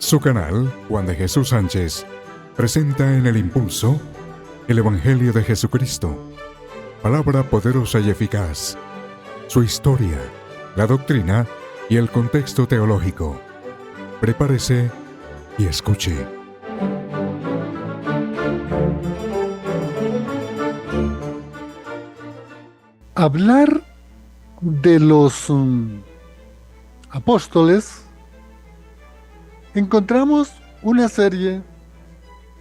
Su canal, Juan de Jesús Sánchez, presenta en El Impulso el Evangelio de Jesucristo, palabra poderosa y eficaz, su historia, la doctrina y el contexto teológico. Prepárese y escuche. Hablar de los apóstoles, encontramos una serie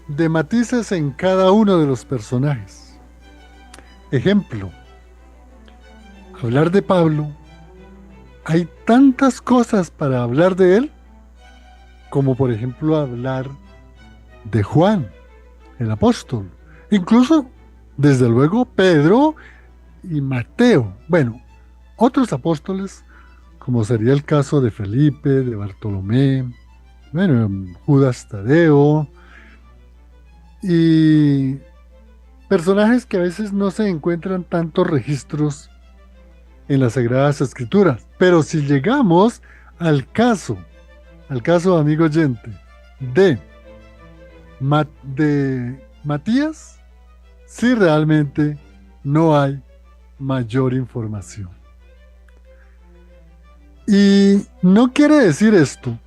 de matices en cada uno de los personajes. Ejemplo, hablar de Pablo, hay tantas cosas para hablar de él, como por ejemplo hablar de Juan, el apóstol, incluso, desde luego, Pedro y Mateo. Bueno, otros apóstoles, como sería el caso de Felipe, de Bartolomé, Judas Tadeo, y personajes que a veces no se encuentran tantos registros en las Sagradas Escrituras. Pero si llegamos al caso, amigo oyente, de Matías, sí, realmente no hay mayor información. Y no quiere decir esto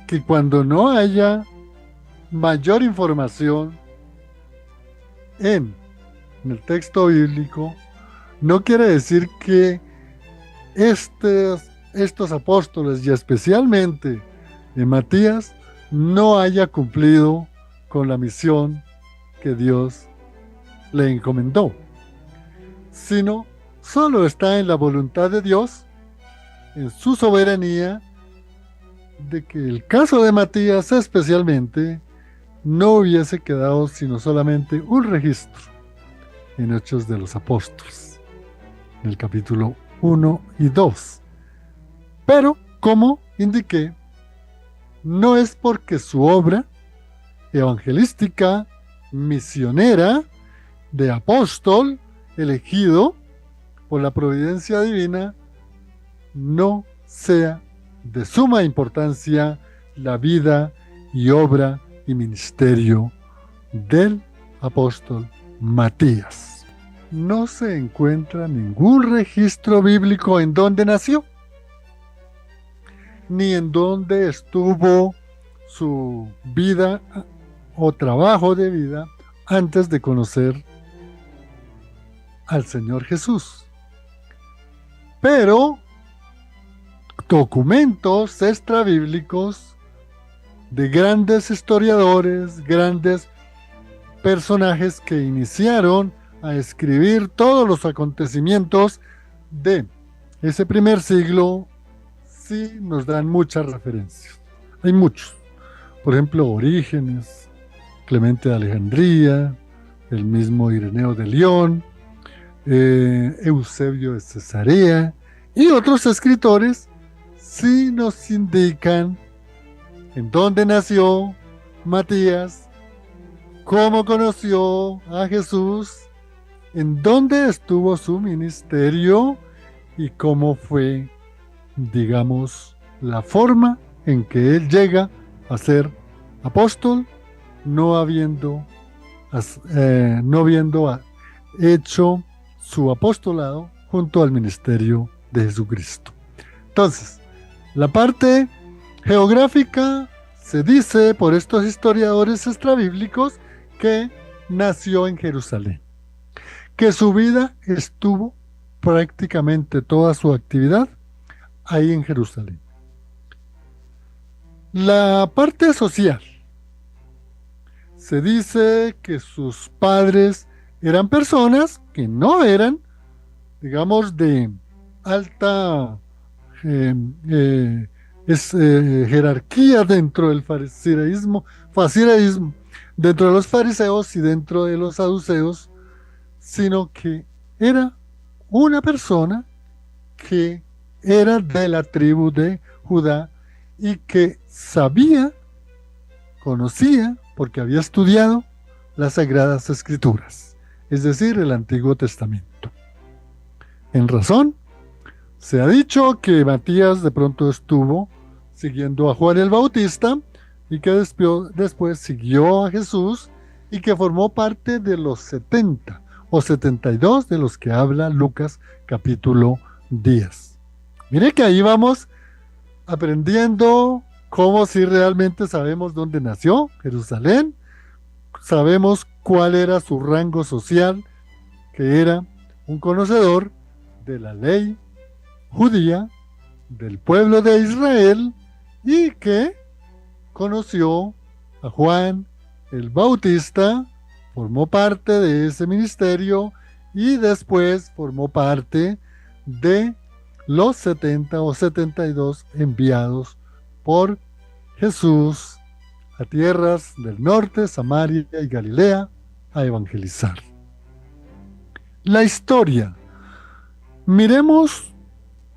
que cuando no haya mayor información en el texto bíblico, no quiere decir que estos apóstoles, y especialmente Matías, no haya cumplido con la misión que Dios le encomendó, sino solo está en la voluntad de Dios, en su soberanía, de que el caso de Matías especialmente no hubiese quedado sino solamente un registro en Hechos de los Apóstoles, en el capítulo 1 y 2. Pero, como indiqué, no es porque su obra evangelística, misionera, de apóstol elegido por la providencia divina, no sea de suma importancia la vida y obra y ministerio del apóstol Matías. No se encuentra ningún registro bíblico en dónde nació, ni en dónde estuvo su vida o trabajo de vida antes de conocer al Señor Jesús. Pero documentos extrabíblicos de grandes historiadores, grandes personajes que iniciaron a escribir todos los acontecimientos de ese primer siglo, sí nos dan muchas referencias. Hay muchos. Por ejemplo, Orígenes, Clemente de Alejandría, el mismo Ireneo de León, Eusebio de Cesarea y otros escritores sí nos indican en dónde nació Matías, cómo conoció a Jesús, en dónde estuvo su ministerio y cómo fue, digamos, la forma en que él llega a ser apóstol, no habiendo hecho su apostolado junto al ministerio de Jesucristo. Entonces, la parte geográfica se dice por estos historiadores extrabíblicos que nació en Jerusalén, que su vida estuvo prácticamente toda su actividad ahí en Jerusalén. La parte social, se dice que sus padres eran personas que no eran, digamos, de alta jerarquía dentro del fariseísmo, dentro de los fariseos y dentro de los saduceos, sino que era una persona que era de la tribu de Judá y que conocía, porque había estudiado las Sagradas Escrituras, es decir, el Antiguo Testamento. En razón Se ha dicho que Matías de pronto estuvo siguiendo a Juan el Bautista y que después siguió a Jesús y que formó parte de los 70 o 72 de los que habla Lucas capítulo 10. Mire que ahí vamos aprendiendo cómo si realmente sabemos dónde nació, Jerusalén, sabemos cuál era su rango social, que era un conocedor de la ley judía, del pueblo de Israel, y que conoció a Juan el Bautista, formó parte de ese ministerio y después formó parte de los 70 o 72 enviados por Jesús a tierras del norte, Samaria y Galilea, a evangelizar. La historia. Miremos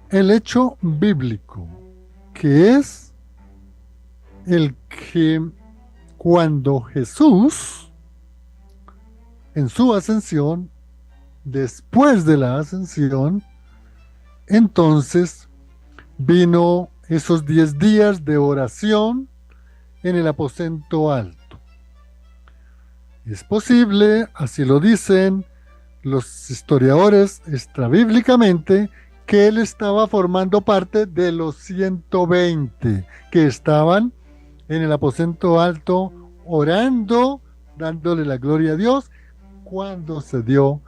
el hecho bíblico, que es el que cuando Jesús, en su ascensión, después de la ascensión, entonces vino esos 10 días de oración en el aposento alto. Es posible, así lo dicen los historiadores extrabíblicamente, que él estaba formando parte de los 120 que estaban en el aposento alto orando, dándole la gloria a Dios, cuando se dio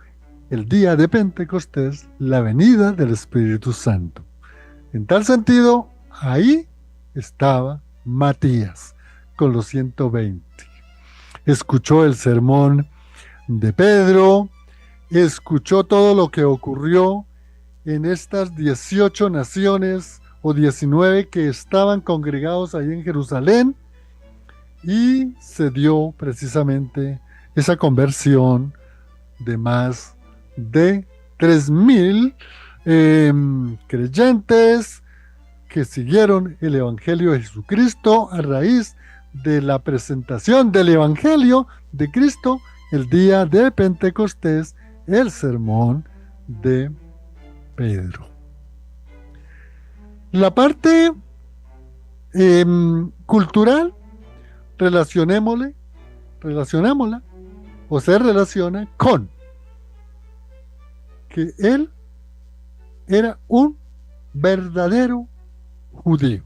el día de Pentecostés, la venida del Espíritu Santo. En tal sentido, ahí estaba Matías con los 120. Escuchó el sermón de Pedro, escuchó todo lo que ocurrió en estas 18 naciones o 19 que estaban congregados ahí en Jerusalén, y se dio precisamente esa conversión de más de 3,000 creyentes que siguieron el Evangelio de Jesucristo a raíz de la presentación del Evangelio de Cristo el día de Pentecostés, el sermón de Pedro. La parte cultural, relacionémosla o se relaciona con que él era un verdadero judío.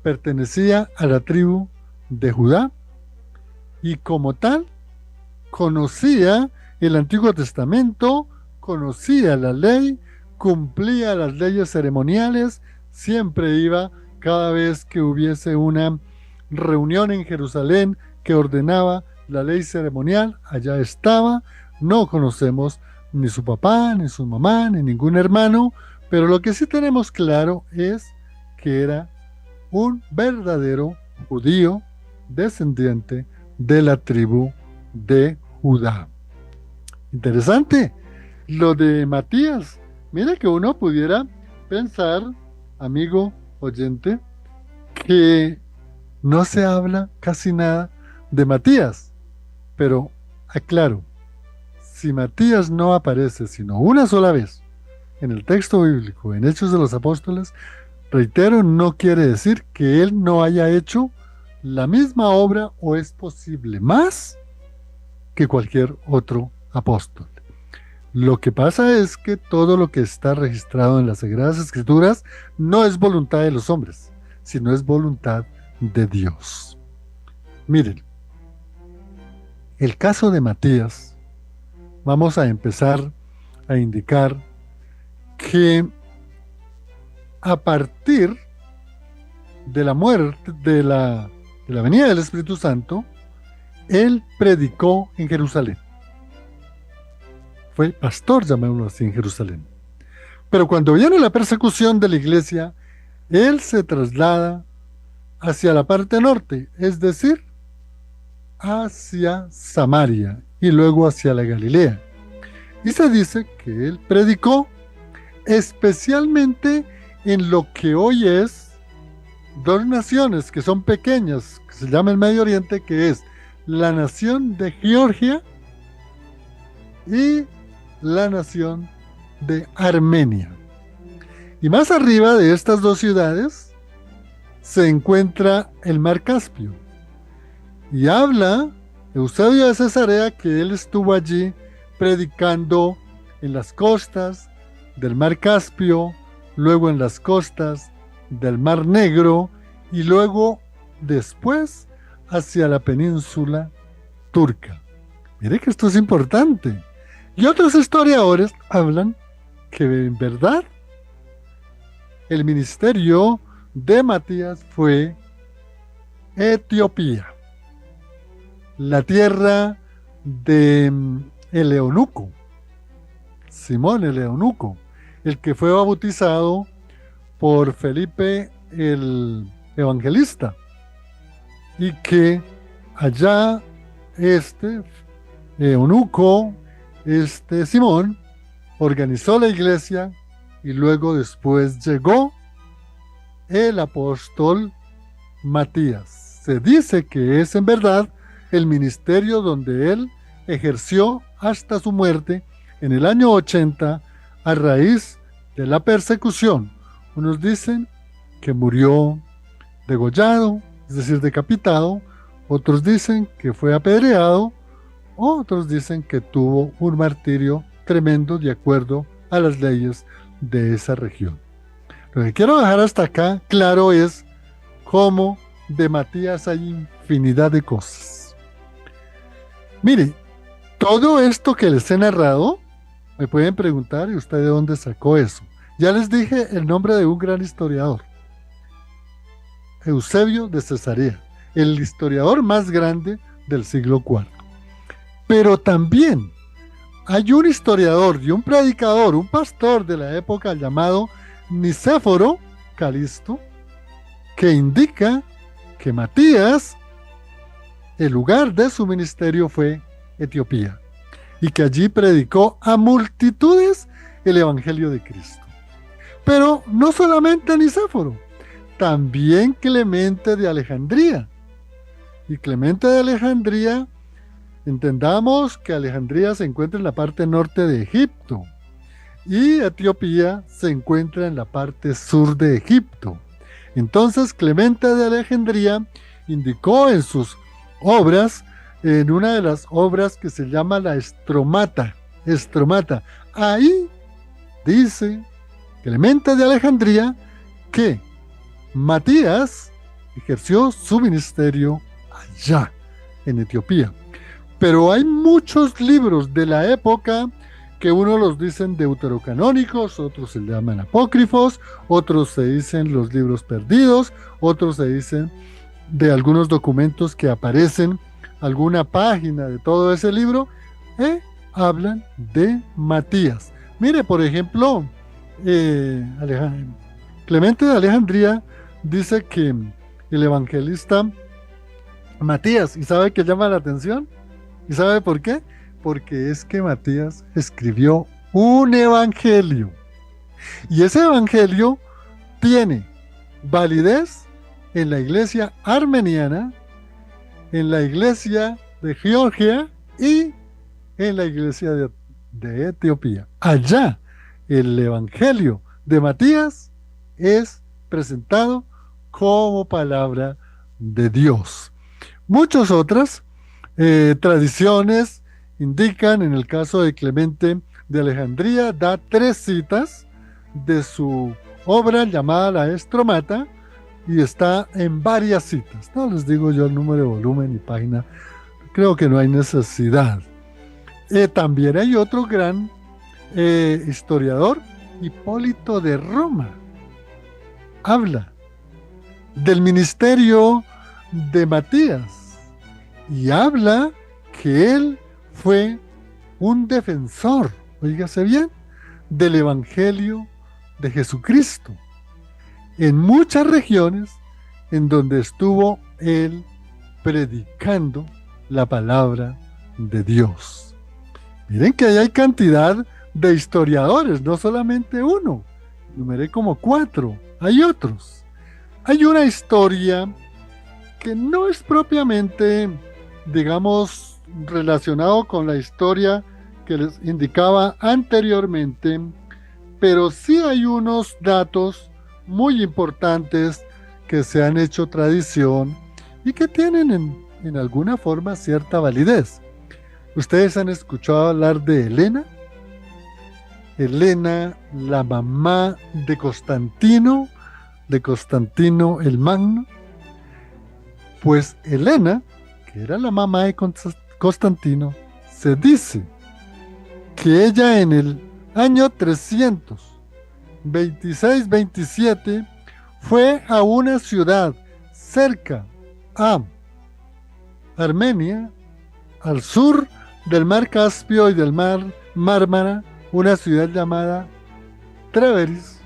Pertenecía a la tribu de Judá y como tal conocía el Antiguo Testamento, conocía la ley, cumplía las leyes ceremoniales, siempre iba cada vez que hubiese una reunión en Jerusalén que ordenaba la ley ceremonial, allá estaba. No conocemos ni su papá, ni su mamá, ni ningún hermano, pero lo que sí tenemos claro es que era un verdadero judío descendiente de la tribu de Judá. Interesante lo de Matías. Mira que uno pudiera pensar, amigo oyente, que no se habla casi nada de Matías, pero aclaro, si Matías no aparece sino una sola vez en el texto bíblico, en Hechos de los Apóstoles, reitero, no quiere decir que él no haya hecho la misma obra o es posible más que cualquier otro apóstol. Lo que pasa es que todo lo que está registrado en las Sagradas Escrituras no es voluntad de los hombres, sino es voluntad de Dios. Miren, el caso de Matías, vamos a empezar a indicar que a partir de la muerte, de la venida del Espíritu Santo, él predicó en Jerusalén. Fue pastor, llamémoslo así, en Jerusalén. Pero cuando viene la persecución de la iglesia, él se traslada hacia la parte norte, es decir, hacia Samaria y luego hacia la Galilea. Y se dice que él predicó especialmente en lo que hoy es dos naciones que son pequeñas, que se llama el Medio Oriente, que es la nación de Georgia y la nación de Armenia. Y más arriba de estas dos ciudades se encuentra el mar Caspio. Y habla Eusebio de Cesarea que él estuvo allí predicando en las costas del mar Caspio, luego en las costas del mar Negro y luego después hacia la península turca. Mire que esto es importante. Y otros historiadores hablan que en verdad el ministerio de Matías fue Etiopía, la tierra de el eunuco, Simón el eunuco, el que fue bautizado por Felipe el evangelista, y que allá este eunuco, Simón, organizó la iglesia y luego después llegó el apóstol Matías. Se dice que es en verdad el ministerio donde él ejerció hasta su muerte en el año 80 a raíz de la persecución. Unos dicen que murió degollado, es decir, decapitado, otros dicen que fue apedreado, otros dicen que tuvo un martirio tremendo de acuerdo a las leyes de esa región. Lo que quiero dejar hasta acá claro es cómo de Matías hay infinidad de cosas. Mire, todo esto que les he narrado, me pueden preguntar, ¿y usted de dónde sacó eso? Ya les dije el nombre de un gran historiador, Eusebio de Cesarea, el historiador más grande del siglo IV. Pero también hay un historiador y un predicador, un pastor de la época llamado Nicéforo Calisto, que indica que Matías, el lugar de su ministerio fue Etiopía, y que allí predicó a multitudes el Evangelio de Cristo. Pero no solamente Nicéforo, también Clemente de Alejandría. Y Clemente de Alejandría, entendamos que Alejandría se encuentra en la parte norte de Egipto y Etiopía se encuentra en la parte sur de Egipto. Entonces Clemente de Alejandría indicó en sus obras, en una de las obras que se llama la Estromata, ahí dice Clemente de Alejandría que Matías ejerció su ministerio allá en Etiopía. Pero hay muchos libros de la época que unos los dicen deuterocanónicos, otros se llaman apócrifos, otros se dicen los libros perdidos, otros se dicen de algunos documentos que aparecen, alguna página de todo ese libro, hablan de Matías. Mire, por ejemplo, Clemente de Alejandría dice que el evangelista Matías, ¿y sabe qué llama la atención? ¿Y sabe por qué? Porque es que Matías escribió un evangelio. Y ese evangelio tiene validez en la iglesia armeniana, en la iglesia de Georgia y en la iglesia de Etiopía. Allá el evangelio de Matías es presentado como palabra de Dios. Muchas otras tradiciones indican, en el caso de Clemente de Alejandría, da 3 citas de su obra llamada la Estromata y está en varias citas. No les digo yo el número de volumen y página, creo que no hay necesidad. También hay otro gran historiador, Hipólito de Roma, habla del ministerio de Matías y habla que él fue un defensor, oígase bien, del Evangelio de Jesucristo en muchas regiones en donde estuvo él predicando la palabra de Dios. Miren que ahí hay cantidad de historiadores, no solamente uno, numeré como 4, hay otros. Hay una historia que no es propiamente, digamos, relacionado con la historia que les indicaba anteriormente, pero sí hay unos datos muy importantes que se han hecho tradición y que tienen en alguna forma cierta validez. ¿Ustedes han escuchado hablar de Helena? Helena, la mamá de Constantino el Magno. Pues Helena, que era la mamá de Constantino, se dice que ella en el año 326-27 fue a una ciudad cerca a Armenia, al sur del mar Caspio y del mar Mármara, una ciudad llamada Treveris.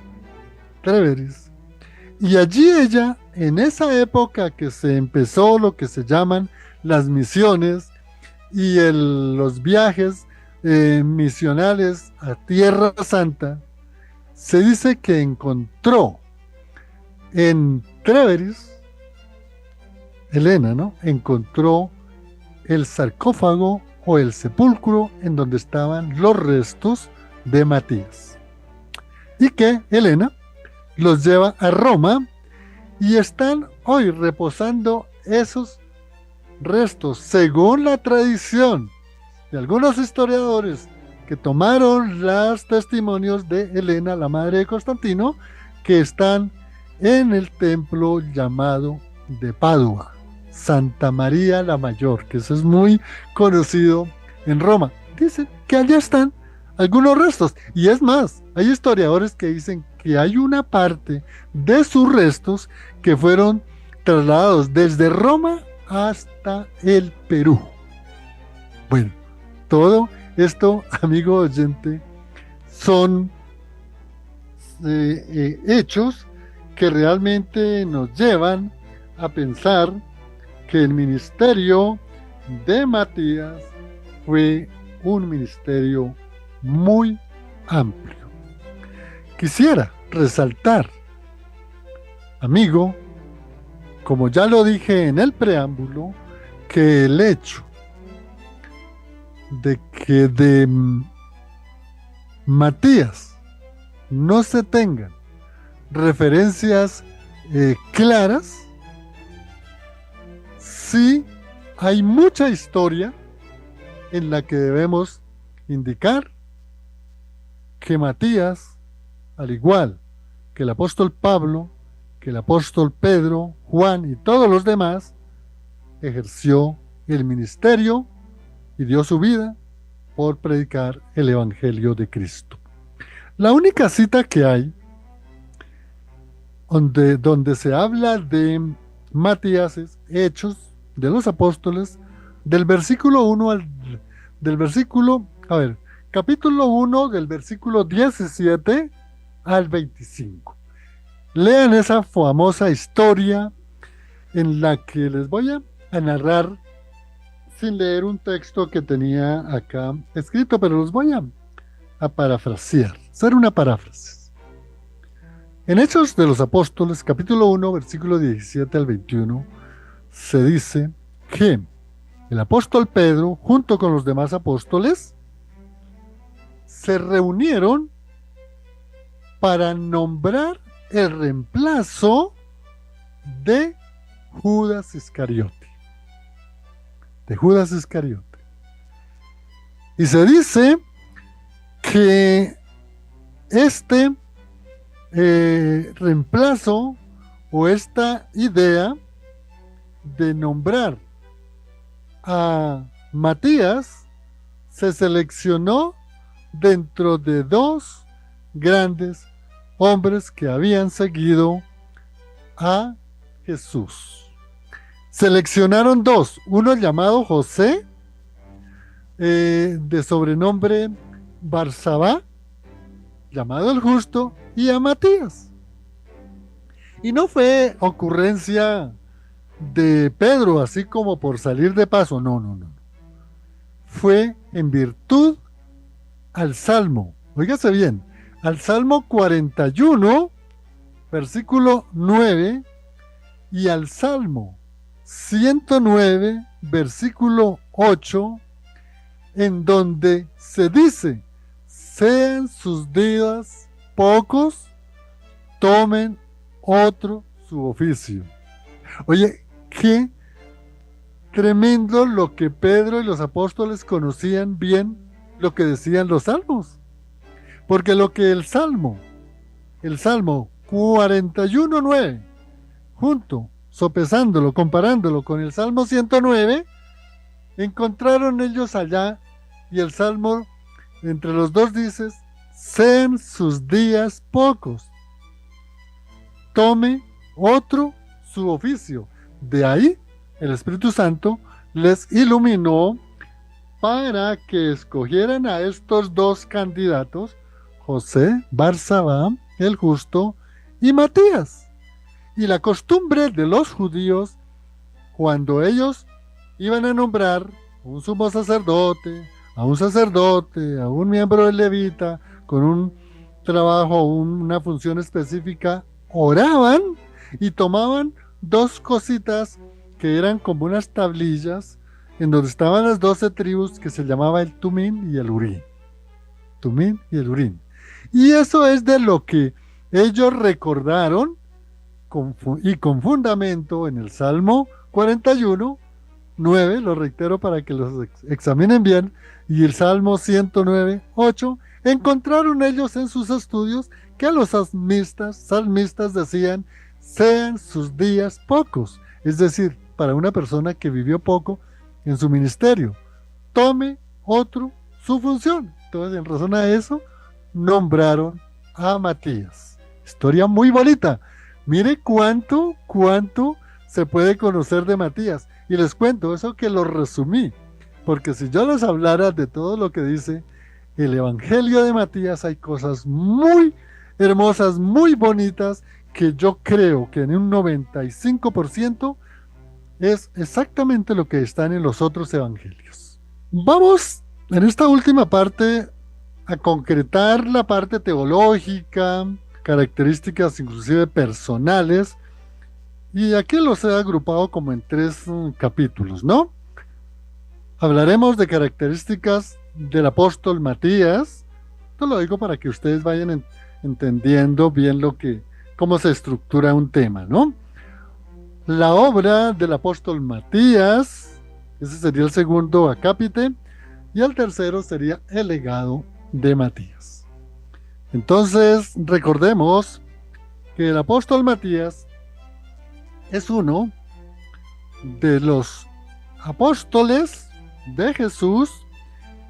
Y allí ella, en esa época que se empezó lo que se llaman las misiones y los viajes misionales a Tierra Santa, se dice que encontró en Treveris, Helena, ¿no? Encontró el sarcófago o el sepulcro en donde estaban los restos de Matías. Y que Helena los lleva a Roma y están hoy reposando esos restos, según la tradición de algunos historiadores que tomaron los testimonios de Helena, la madre de Constantino, que están en el templo llamado de Padua, Santa María la Mayor, que eso es muy conocido en Roma. Dicen que allá están algunos restos, y es más, hay historiadores que dicen que hay una parte de sus restos que fueron trasladados desde Roma hasta el Perú. Bueno, todo esto, amigo oyente, son hechos que realmente nos llevan a pensar que el ministerio de Matías fue un ministerio muy amplio. Quisiera resaltar, amigo, como ya lo dije en el preámbulo, que el hecho de que de Matías no se tengan referencias claras, sí hay mucha historia en la que debemos indicar que Matías, al igual que el apóstol Pablo, que el apóstol Pedro, Juan y todos los demás, ejerció el ministerio y dio su vida por predicar el Evangelio de Cristo. La única cita que hay donde se habla de Matías es Hechos de los Apóstoles, del versículo 1 capítulo 1 del versículo 17 al 25. Lean esa famosa historia en la que les voy a narrar sin leer un texto que tenía acá escrito, pero los voy a parafrasear, hacer una paráfrasis. En Hechos de los Apóstoles, capítulo 1, versículo 17 al 21, se dice que el apóstol Pedro, junto con los demás apóstoles, se reunieron para nombrar el reemplazo de Judas Iscariote. Y se dice que este reemplazo o esta idea de nombrar a Matías se seleccionó dentro de dos grandes hombres que habían seguido a Jesús. Seleccionaron dos, uno llamado José, de sobrenombre Barsabá, llamado el Justo, y a Matías. Y no fue ocurrencia de Pedro, así como por salir de paso, no. Fue en virtud al Salmo, óigase bien, al Salmo 41, versículo 9, y al Salmo 109, versículo 8, en donde se dice: sean sus días pocos tomen otro su oficio. Oye, qué tremendo lo que Pedro y los apóstoles conocían bien lo que decían los salmos. Porque lo que el Salmo 41:9, sopesándolo, comparándolo con el Salmo 109, encontraron ellos allá, y el Salmo entre los dos dice, sean sus días pocos, tome otro su oficio. De ahí el Espíritu Santo les iluminó para que escogieran a estos dos candidatos, José, Barsabá, el justo, y Matías. Y la costumbre de los judíos, cuando ellos iban a nombrar un sumo sacerdote, a un miembro del levita, con un trabajo, una función específica, oraban y tomaban dos cositas que eran como unas tablillas en donde estaban las 12 tribus, que se llamaba el Tumín y el Urín. Tumín y el Urín. Y eso es de lo que ellos recordaron con fundamento en el Salmo 41:9, lo reitero para que los examinen bien, y el Salmo 109:8, encontraron ellos en sus estudios que los salmistas decían, sean sus días pocos, es decir, para una persona que vivió poco en su ministerio, tome otro su función. Entonces, en razón a eso, nombraron a Matías. Historia muy bonita. Mire cuánto se puede conocer de Matías. Y les cuento eso, que lo resumí, porque si yo les hablara de todo lo que dice el Evangelio de Matías, hay cosas muy hermosas, muy bonitas, que yo creo que en un 95% es exactamente lo que están en los otros evangelios. Vamos en esta última parte a concretar la parte teológica, características inclusive personales, y aquí los he agrupado como en 3 capítulos, ¿no? Hablaremos de características del apóstol Matías. Esto lo digo para que ustedes vayan entendiendo bien cómo se estructura un tema, ¿no? La obra del apóstol Matías, ese sería el segundo acápite, y el tercero sería el legado de Matías. Entonces, recordemos que el apóstol Matías es uno de los apóstoles de Jesús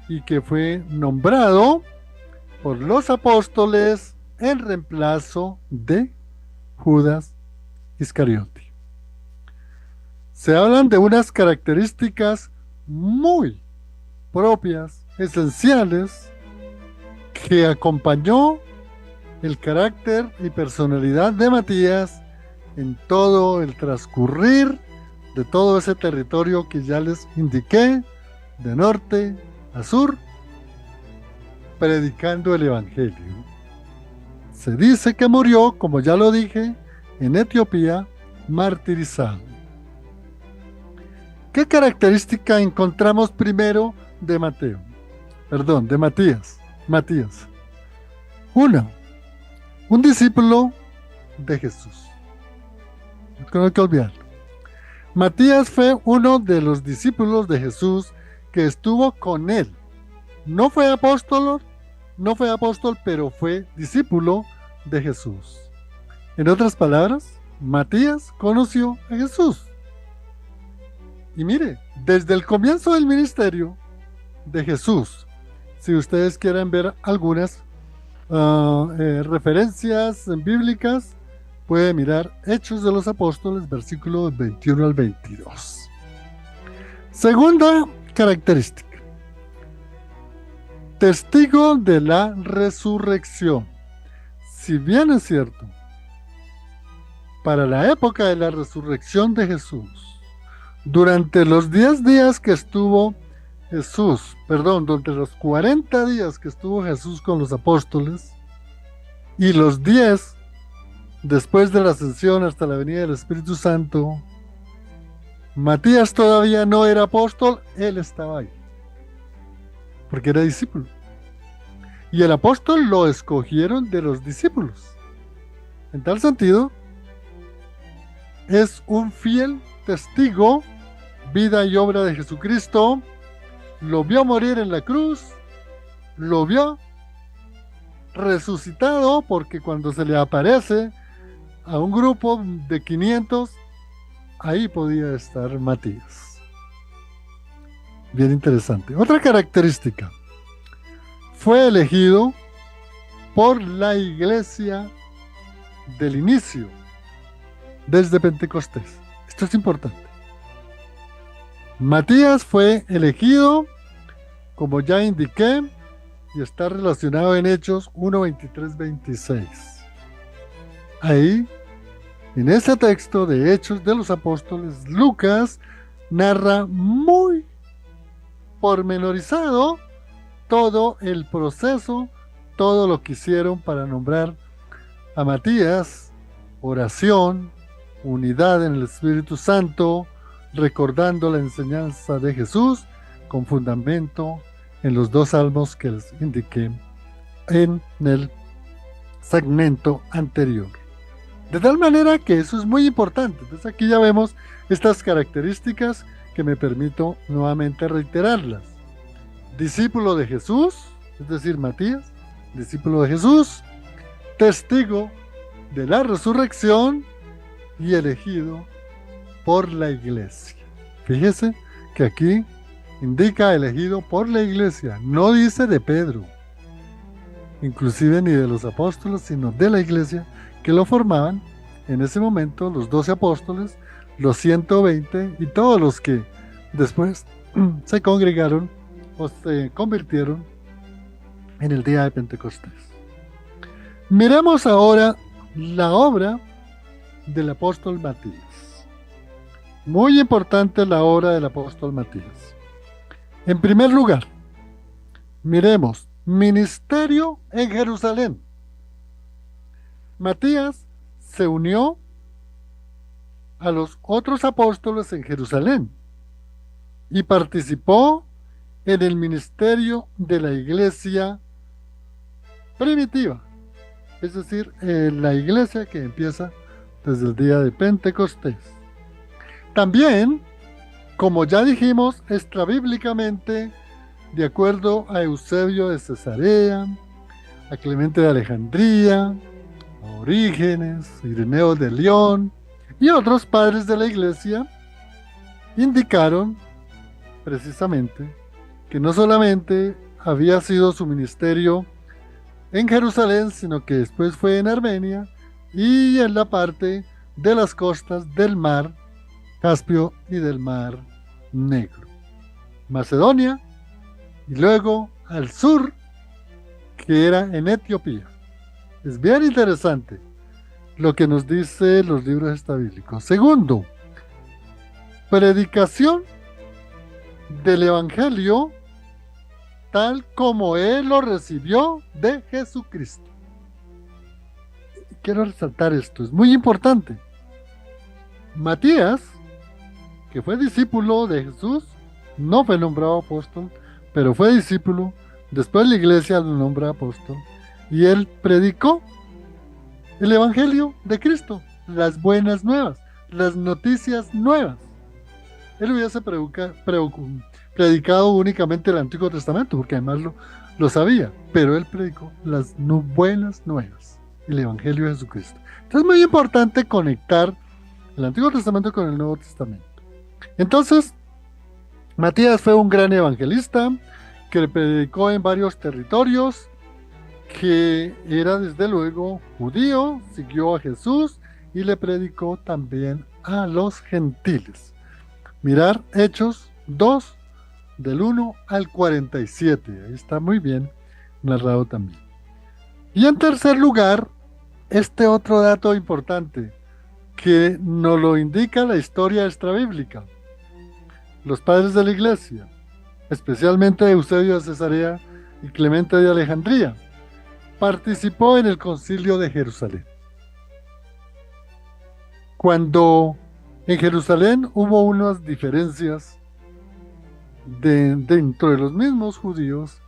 y que fue nombrado por los apóstoles en reemplazo de Judas Iscariote. Se hablan de unas características muy propias, esenciales, que acompañó el carácter y personalidad de Matías en todo el transcurrir de todo ese territorio que ya les indiqué, de norte a sur, predicando el Evangelio. Se dice que murió, como ya lo dije, en Etiopía, martirizado. ¿Qué característica encontramos primero de Matías? Una, un discípulo de Jesús. No hay que olvidarlo. Matías fue uno de los discípulos de Jesús que estuvo con él. No fue apóstol, pero fue discípulo de Jesús. En otras palabras, Matías conoció a Jesús. Y mire, desde el comienzo del ministerio de Jesús, si ustedes quieren ver algunas referencias bíblicas, puede mirar Hechos de los Apóstoles, versículos 21 al 22. Segunda característica: testigo de la resurrección. Si bien es cierto, para la época de la resurrección de Jesús, durante los 10 días que estuvo durante los 40 días que estuvo Jesús con los apóstoles, y los 10 después de la ascensión hasta la venida del Espíritu Santo, Matías todavía no era apóstol, él estaba ahí, porque era discípulo. y el apóstol lo escogieron de los discípulos. En tal sentido, es un fiel testigo, vida y obra de Jesucristo, lo vio morir en la cruz, lo vio resucitado, porque cuando se le aparece a un grupo de 500, ahí podía estar Matías. Bien interesante. Otra característica, fue elegido por la iglesia del inicio, desde Pentecostés. Esto es importante. Matías fue elegido, como ya indiqué, y está relacionado en Hechos 1, 23, 26. Ahí, en ese texto de Hechos de los Apóstoles, Lucas narra muy pormenorizado todo el proceso, todo lo que hicieron para nombrar a Matías, oración, unidad en el Espíritu Santo, recordando la enseñanza de Jesús con fundamento en los 2 salmos que les indiqué en el segmento anterior. De tal manera que eso es muy importante. Entonces aquí ya vemos estas características que me permito nuevamente reiterarlas. Discípulo de Jesús, es decir, Matías, discípulo de Jesús, testigo de la resurrección y elegido por la iglesia. Fíjese que aquí indica elegido por la iglesia, no dice de Pedro, inclusive ni de los apóstoles, sino de la iglesia que lo formaban en ese momento, los 12 apóstoles, los 120 y todos los que después se congregaron o se convirtieron en el día de Pentecostés. Miremos ahora la obra del apóstol Matías. Muy importante la obra del apóstol Matías. En primer lugar, miremos, ministerio en Jerusalén. Matías se unió a los otros apóstoles en Jerusalén y participó en el ministerio de la iglesia primitiva, es decir, en la iglesia que empieza desde el día de Pentecostés. También, como ya dijimos, extrabíblicamente, de acuerdo a Eusebio de Cesarea, a Clemente de Alejandría, a Orígenes, Ireneo de León y otros padres de la iglesia, indicaron precisamente que no solamente había sido su ministerio en Jerusalén, sino que después fue en Armenia y en la parte de las costas del mar Caspio y del mar Negro, Macedonia, y luego al sur, que era en Etiopía. Es bien interesante lo que nos dice los libros estabílicos. Segundo, predicación del Evangelio tal como él lo recibió de Jesucristo. Quiero resaltar esto, es muy importante. Matías, que fue discípulo de Jesús, no fue nombrado apóstol, pero fue discípulo. Después la iglesia lo nombra apóstol y él predicó el Evangelio de Cristo, las buenas nuevas, las noticias nuevas. Él hubiese predicado únicamente el Antiguo Testamento, porque además lo sabía, pero él predicó las buenas nuevas, el Evangelio de Jesucristo. Entonces es muy importante conectar el Antiguo Testamento con el Nuevo Testamento. Entonces, Matías fue un gran evangelista que predicó en varios territorios, que era desde luego judío, siguió a Jesús y le predicó también a los gentiles. Mirar Hechos 2, del 1 al 47, ahí está muy bien narrado también. Y en tercer lugar, este otro dato importante, que nos lo indica la historia extrabíblica. Los padres de la iglesia, especialmente Eusebio de Cesarea y Clemente de Alejandría, participó en el concilio de Jerusalén. Cuando en Jerusalén hubo unas diferencias dentro de los mismos judíos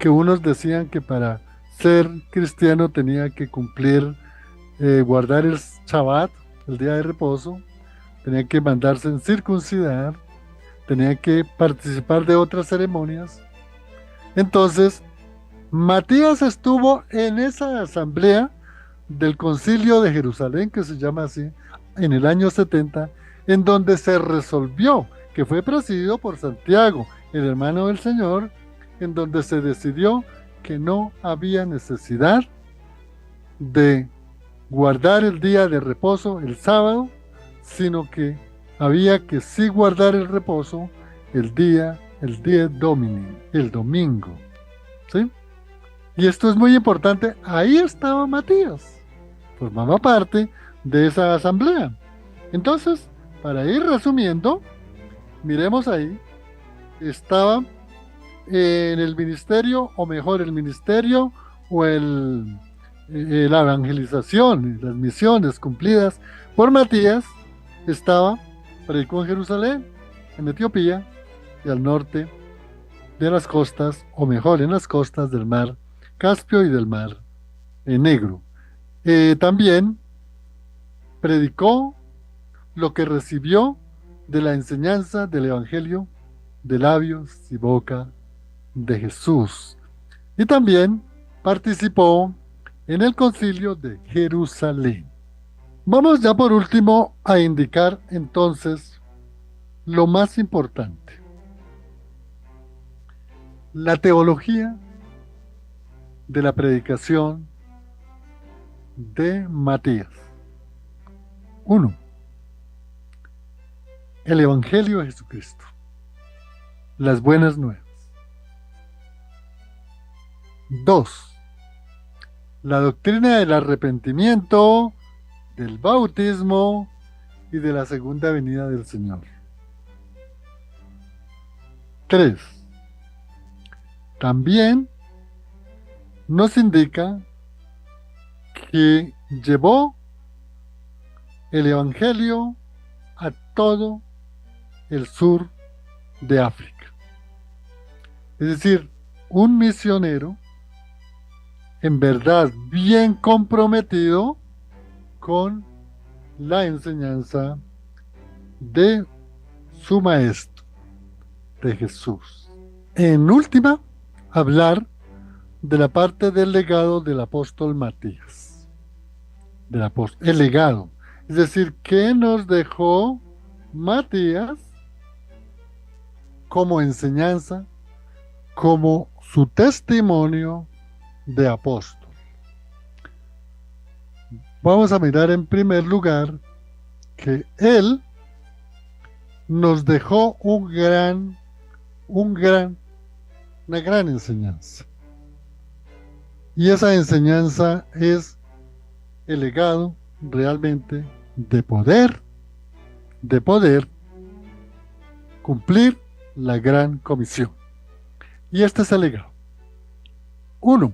que unos decían que para ser cristiano tenía que cumplir, guardar el Shabbat, el día de reposo, tenía que mandarse en circuncidar, tenía que participar de otras ceremonias. Entonces, Matías estuvo en esa asamblea del Concilio de Jerusalén, que se llama así, en el año 70, en donde se resolvió, que fue presidido por Santiago, el hermano del Señor, en donde se decidió que no había necesidad de guardar el día de reposo el sábado, sino que había que sí guardar el reposo el día Domini, el domingo. ¿Sí? Y esto es muy importante. Ahí estaba Matías, formaba parte de esa asamblea. Entonces, para ir resumiendo, miremos ahí, estaba en el ministerio, o mejor, el ministerio o la evangelización, las misiones cumplidas por Matías, estaba, predicó en Jerusalén, en Etiopía y al norte de las costas, o mejor, en las costas del mar Caspio y del mar Negro. También predicó lo que recibió de la enseñanza del Evangelio de labios y boca de Jesús. Y también participó en el Concilio de Jerusalén. Vamos ya por último a indicar entonces lo más importante. La teología de la predicación de Matías. 1. El Evangelio de Jesucristo. Las buenas nuevas. 2. La doctrina del arrepentimiento, del bautismo y de la segunda venida del Señor. 3. También nos indica que llevó el Evangelio a todo el sur de África. Es decir, un misionero en verdad bien comprometido con la enseñanza de su maestro, de Jesús. En última, hablar de la parte del legado del apóstol Matías. El legado. Es decir, ¿qué nos dejó Matías como enseñanza, como su testimonio de apóstol? Vamos a mirar en primer lugar que él nos dejó una gran enseñanza. Y esa enseñanza es el legado realmente de poder cumplir la gran comisión. Y este es el legado. 1.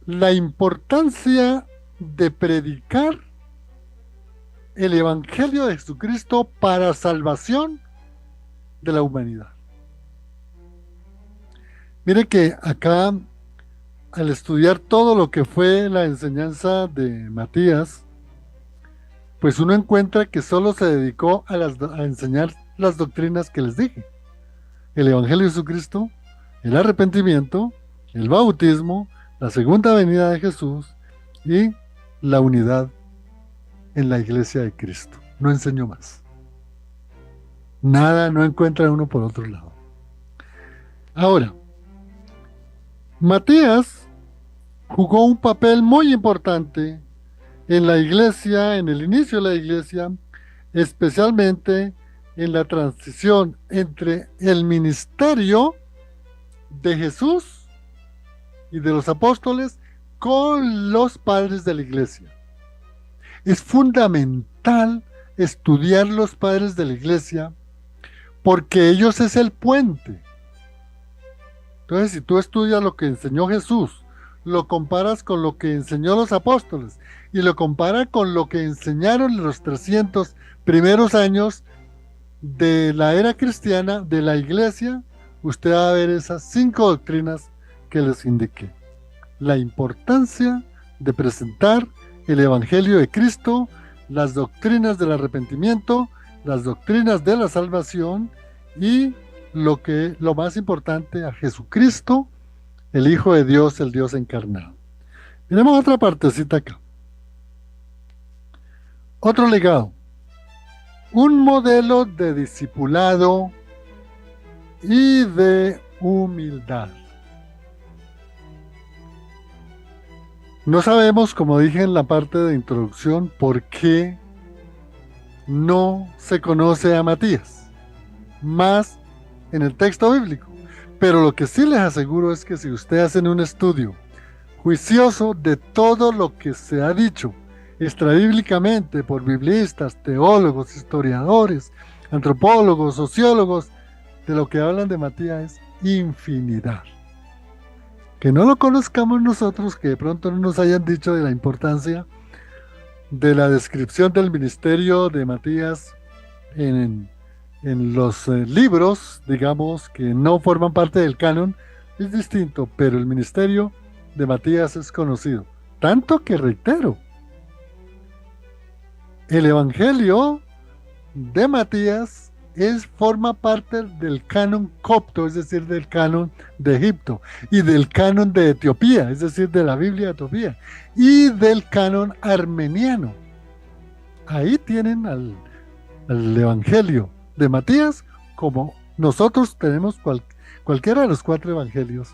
La importancia de predicar el Evangelio de Jesucristo para salvación de la humanidad. Mire que acá, al estudiar todo lo que fue la enseñanza de Matías, pues uno encuentra que solo se dedicó a enseñar las doctrinas que les dije. El Evangelio de Jesucristo, el arrepentimiento, el bautismo, la segunda venida de Jesús y la unidad en la iglesia de Cristo. No enseñó más. Nada, no encuentra uno por otro lado. Ahora, Matías jugó un papel muy importante en la iglesia, en el inicio de la iglesia, especialmente en la transición entre el ministerio de Jesús y de los apóstoles con los padres de la iglesia. Es fundamental estudiar los padres de la iglesia porque ellos es el puente. Entonces, si tú estudias lo que enseñó Jesús, lo comparas con lo que enseñó los apóstoles y lo comparas con lo que enseñaron en los 300 primeros años de la era cristiana, de la iglesia, usted va a ver esas 5 doctrinas que les indiqué. La importancia de presentar el Evangelio de Cristo, las doctrinas del arrepentimiento, las doctrinas de la salvación y lo más importante, a Jesucristo, el Hijo de Dios, el Dios encarnado. Miremos otra partecita acá. Otro legado. Un modelo de discipulado y de humildad. No sabemos, como dije en la parte de introducción, por qué no se conoce a Matías, más en el texto bíblico. Pero lo que sí les aseguro es que si ustedes hacen un estudio juicioso de todo lo que se ha dicho extrabíblicamente por biblistas, teólogos, historiadores, antropólogos, sociólogos, de lo que hablan de Matías es infinidad. Que no lo conozcamos nosotros, que de pronto no nos hayan dicho de la importancia de la descripción del ministerio de Matías en los libros, digamos, que no forman parte del canon, es distinto, pero el ministerio de Matías es conocido. Tanto que reitero, el Evangelio de Matías forma parte del canon copto, es decir, del canon de Egipto, y del canon de Etiopía, es decir, de la Biblia de Etiopía, y del canon armeniano. Ahí tienen al Evangelio de Matías, como nosotros tenemos cualquiera de los 4 evangelios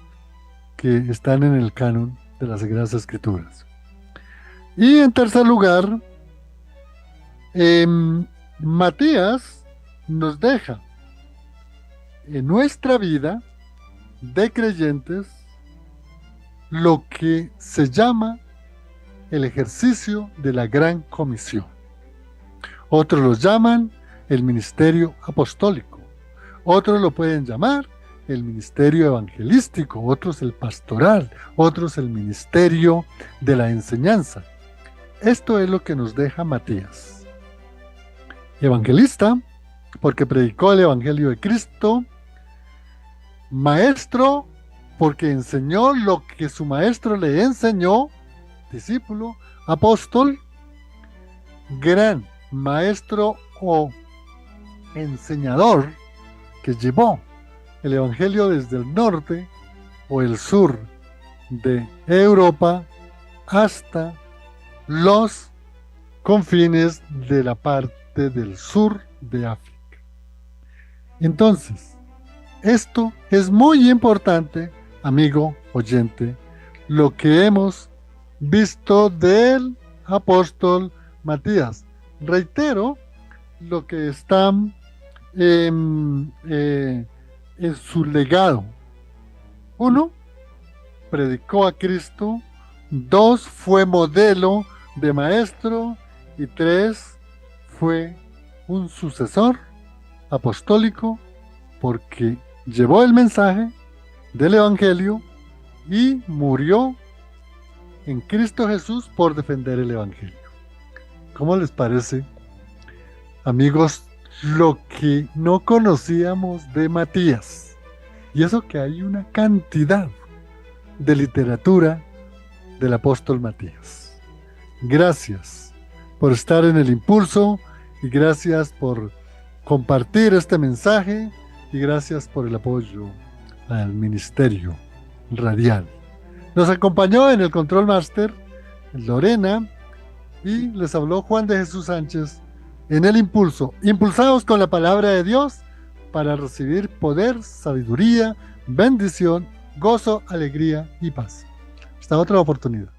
que están en el canon de las Sagradas Escrituras. Y en tercer lugar, Matías nos deja en nuestra vida de creyentes lo que se llama el ejercicio de la gran comisión. Otros lo llaman el ministerio apostólico, otros lo pueden llamar el ministerio evangelístico, otros el pastoral, otros el ministerio de la enseñanza. Esto es lo que nos deja Matías. Evangelista, porque predicó el Evangelio de Cristo. Maestro, porque enseñó lo que su maestro le enseñó. Discípulo. Apóstol, gran maestro o enseñador que llevó el Evangelio desde el norte o el sur de Europa hasta los confines de la parte del sur de África. Entonces, esto es muy importante, amigo oyente, lo que hemos visto del apóstol Matías. Reitero lo que está en su legado. 1, predicó a Cristo. 2, fue modelo de maestro. Y 3, fue un sucesor apostólico porque llevó el mensaje del Evangelio y murió en Cristo Jesús por defender el Evangelio. ¿Cómo les parece, amigos, lo que no conocíamos de Matías? Y eso que hay una cantidad de literatura del apóstol Matías. Gracias por estar en el impulso y gracias por compartir este mensaje y gracias por el apoyo al ministerio radial. Nos acompañó en el Control Master Lorena y les habló Juan de Jesús Sánchez en el impulso, impulsados con la palabra de Dios para recibir poder, sabiduría, bendición, gozo, alegría y paz. Hasta otra oportunidad.